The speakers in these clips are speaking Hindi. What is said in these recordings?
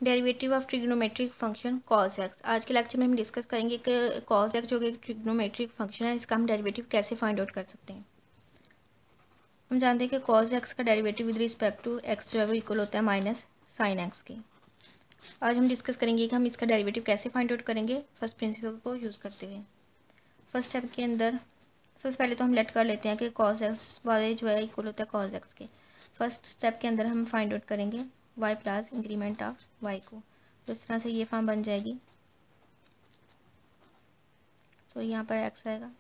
Derivative of trigonometric function cos x. आज के लेक्चर में हम डिस्कस करेंगे कि कॉस एक्स जो कि ट्रिग्नोमेट्रिक फंक्शन है, इसका हम डेरिवेटिव कैसे फाइंड आउट कर सकते हैं। हम जानते हैं कि कॉस एक्स का derivative with respect to x जो है वो इक्वल होता है माइनस साइन एक्स के। आज हम डिस्कस करेंगे कि हम इसका डेरिवेटिव कैसे फाइंड आउट करेंगे फर्स्ट प्रिंसिपल को यूज़ करते हुए। फर्स्ट स्टेप के अंदर सबसे पहले तो हम लेट कर लेते हैं कि कॉस एक्स वाले जो है इक्वल होता है कॉस एक्स के। फर्स्ट स्टेप के अंदर हम फाइंड आउट करेंगे y plus increment of y को, तो इस तरह से ये फॉर्म बन जाएगी। तो यहाँ पर x आएगा,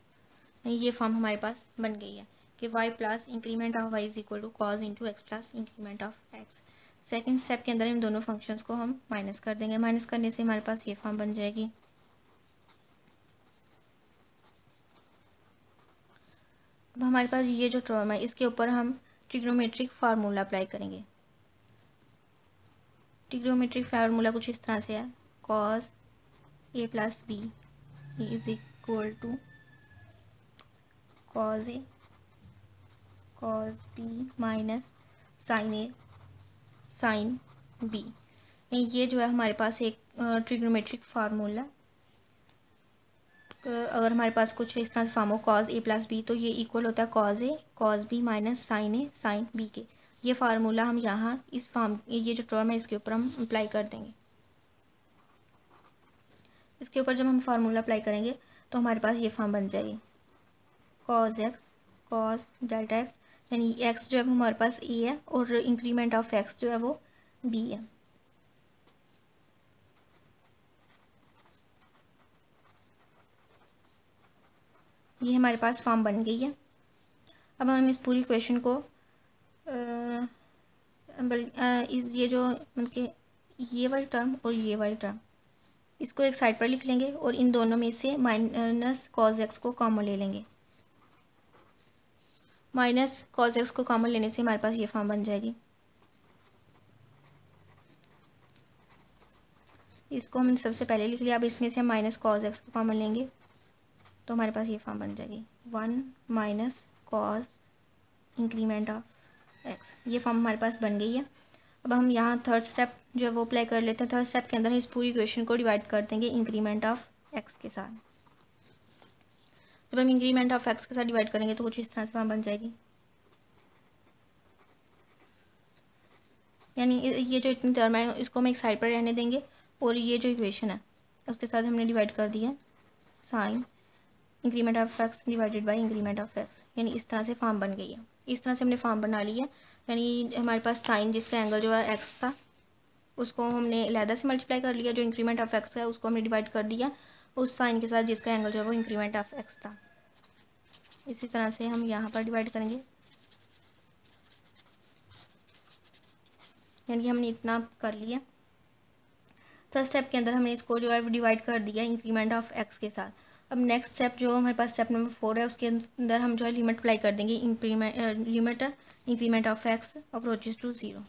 ये फॉर्म हमारे पास बन गई है कि y plus increment of y is equal to cos into x plus increment of x। Second step के अंदर इन दोनों फंक्शंस को हम माइनस कर देंगे, माइनस करने से हमारे पास ये फॉर्म बन जाएगी। अब हमारे पास ये जो टर्म है इसके ऊपर हम ट्रिग्नोमेट्रिक फार्मूला अप्लाई करेंगे। ट्रिग्नोमेट्रिक फार्मूला कुछ इस तरह से है, cos A plus B is equal to cos A cos B minus sine A sine B. ये जो है हमारे पास एक ट्रिग्नोमेट्रिक फार्मूला। अगर हमारे पास कुछ इस तरह से फॉर्म हो कॉस ए प्लस बी, तो ये इक्वल होता है cos A cos B minus sine A sine B के। ये फार्मूला हम यहाँ इस फॉर्म ये जो टर्म है इसके ऊपर हम अप्लाई कर देंगे। इसके ऊपर जब हम फार्मूला अप्लाई करेंगे तो हमारे पास ये फॉर्म बन जाएगी, cos x cos delta x, यानी एक्स जो है वो हमारे पास ए है और इंक्रीमेंट ऑफ एक्स जो है वो बी है। ये हमारे पास फॉर्म बन गई है। अब हम इस पूरी क्वेश्चन को ये जो मतलब कि ये वाली टर्म और ये वाली टर्म इसको एक साइड पर लिख लेंगे और इन दोनों में से माइनस कॉस एक्स को कॉमन ले लेंगे। माइनस कॉस एक्स को कॉमन लेने से हमारे पास ये फॉर्म बन जाएगी। इसको हमने सबसे पहले लिख लिया। अब इसमें से हम माइनस कॉस एक्स को कॉमन लेंगे तो हमारे पास ये फॉर्म बन जाएगी, 1 minus cos increment of x. ये फॉर्म हमारे पास बन गई है। अब हम यहाँ थर्ड स्टेप जो है वो अप्लाई कर लेते हैं। थर्ड स्टेप के अंदर इस पूरी इक्वेशन को डिवाइड कर देंगे इंक्रीमेंट ऑफ एक्स के साथ। जब हम इंक्रीमेंट ऑफ एक्स के साथ डिवाइड करेंगे तो कुछ इस तरह से फॉर्म बन जाएगी, यानी ये जो इतनी टर्म है इसको हम एक साइड पर रहने देंगे और ये जो इक्वेशन है उसके साथ हमने डिवाइड कर दिया sine increment of x divided by increment of x, यानी इस तरह से फॉर्म बन गई है। इस तरह से हमने फॉर्म बना ली है, यानी हमारे पास साइन जिसका एंगल जो है एक्स था उसको हमने अलहदा से मल्टीप्लाई कर लिया, जो इंक्रीमेंट ऑफ एक्स है उसको हमने डिवाइड कर दिया उस साइन के साथ जिसका एंगल जो है वो इंक्रीमेंट ऑफ एक्स था। इसी तरह से हम यहाँ पर डिवाइड करेंगे, यानी हमने इतना कर लिया। थर्ड स्टेप के अंदर हमने इसको जो है डिवाइड कर दिया इंक्रीमेंट ऑफ एक्स के साथ। अब नेक्स्ट स्टेप जो हमारे पास स्टेप नंबर 4 है उसके अंदर हम जो है लिमिट अप्लाई कर देंगे, limit increment of x approaches to 0।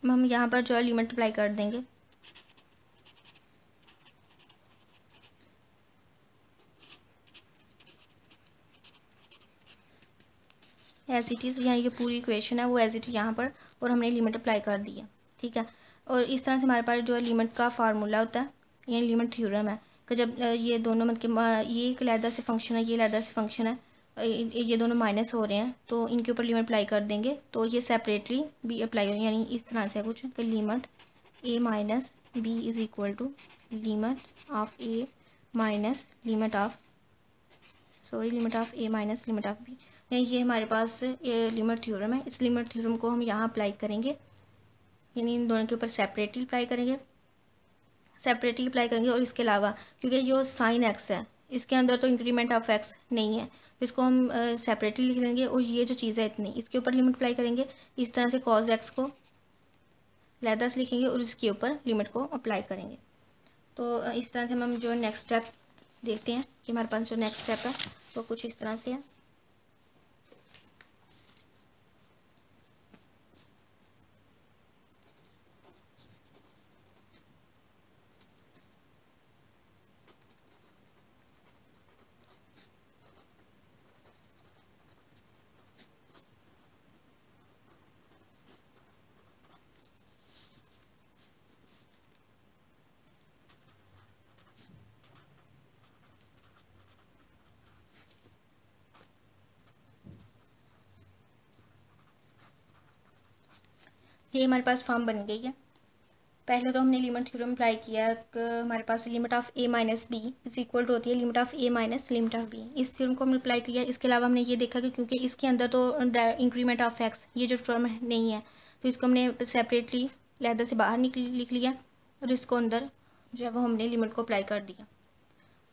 हम यहाँ पर जो है लिमिट अप्लाई कर देंगे। एज इट इज़, यहाँ ये पूरी इक्वेशन है वो एज इट यहाँ पर, और हमने लिमिट अप्लाई कर दी है, ठीक है। और इस तरह से हमारे पास जो है लिमिट का फार्मूला होता है, ये लिमिट थ्योरम है कि जब ये दोनों मतलब ये एक अलहदा से फंक्शन है, ये अलहदा से फंक्शन है, ये दोनों माइनस हो रहे हैं तो इनके ऊपर लिमिट अप्लाई कर देंगे तो ये सेपरेटली भी अप्लाई होंगे, यानी इस तरह से कुछ कि limit A minus B is equal to limit of A minus limit of limit of A minus limit of B. ये हमारे पास ये लिमिट थ्योरम है। इस लिमिट थ्योरम को हम यहाँ अप्लाई करेंगे, यानी इन दोनों के ऊपर सेपरेटली अप्लाई करेंगे, और इसके अलावा क्योंकि जो साइन एक्स है इसके अंदर तो इंक्रीमेंट ऑफ एक्स नहीं है तो इसको हम सेपरेटली लिख लेंगे, और ये जो चीज़ है इतनी इसके ऊपर लिमिट अप्लाई करेंगे। इस तरह से कॉस एक्स को अलहदा से लिखेंगे और इसके ऊपर लिमिट को अप्लाई करेंगे। तो इस तरह से हम जो नेक्स्ट स्टेप देखते हैं कि हमारे पास जो नेक्स्ट स्टेप है वो कुछ इस तरह से है। ये हमारे पास फॉर्म बन गई है। पहले तो हमने लिमिट थ्योरम अप्लाई किया, हमारे पास limit of a minus B is equal to होती है limit of a minus limit of b। इस थ्योरम को हमने अप्लाई किया। इसके अलावा हमने ये देखा कि क्योंकि इसके अंदर तो इंक्रीमेंट ऑफ x ये जो टर्म नहीं है, तो इसको हमने सेपरेटली लहदा से बाहर लिख लिया और इसको अंदर जो है वो हमने लिमिट को अप्लाई कर दिया।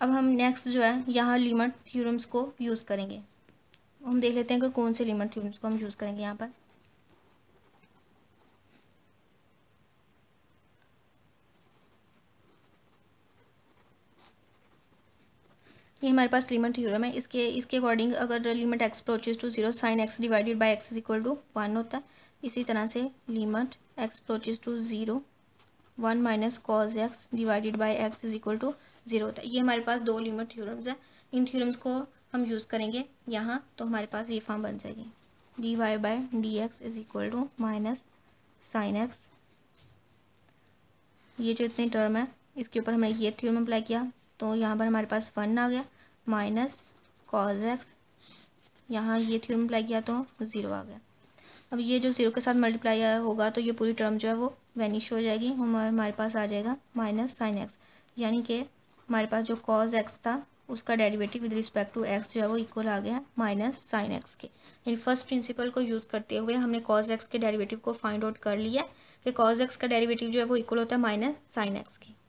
अब हम नेक्स्ट जो है यहाँ लिमिट थ्योरम्स को यूज़ करेंगे। हम देख लेते हैं कि कौन से लिमिट थ्योरम्स को हम यूज़ करेंगे यहाँ पर। ये हमारे पास लिमिट थ्योरम है। इसके अकॉर्डिंग अगर limit x approaches to 0 sine x divided by x is equal to 1 होता है। इसी तरह से limit x approaches to 0 1 minus cos x divided by x is equal to 0 होता है। ये हमारे पास दो लिमिट थ्योरम्स हैं। इन थ्योरम्स को हम यूज़ करेंगे यहाँ, तो हमारे पास ये फॉर्म बन जाएगी dy by d x is equal to minus sine x। ये जो इतनी टर्म है इसके ऊपर हमने ये थ्योरम अप्लाई किया, तो यहाँ पर हमारे पास 1 आ गया माइनस कॉज एक्स। यहाँ ये थ्योरम अप्लाई किया तो 0 आ गया। अब ये जो 0 के साथ मल्टीप्लाई होगा तो ये पूरी टर्म जो है वो वैनिश हो जाएगी। हमारे पास आ जाएगा माइनस साइन एक्स, यानी कि हमारे पास जो कॉज एक्स था उसका derivative with respect to x जो है वो इक्वल आ गया माइनस साइन एक्स के। इन फर्स्ट प्रिंसिपल को यूज़ करते हुए हमने कॉज एक्स के डेरिवेटिव को फाइंड आउट कर लिया कि कॉज एक्स का डेरिवेटिव जो है वो इक्वल होता है माइनस साइन एक्स के।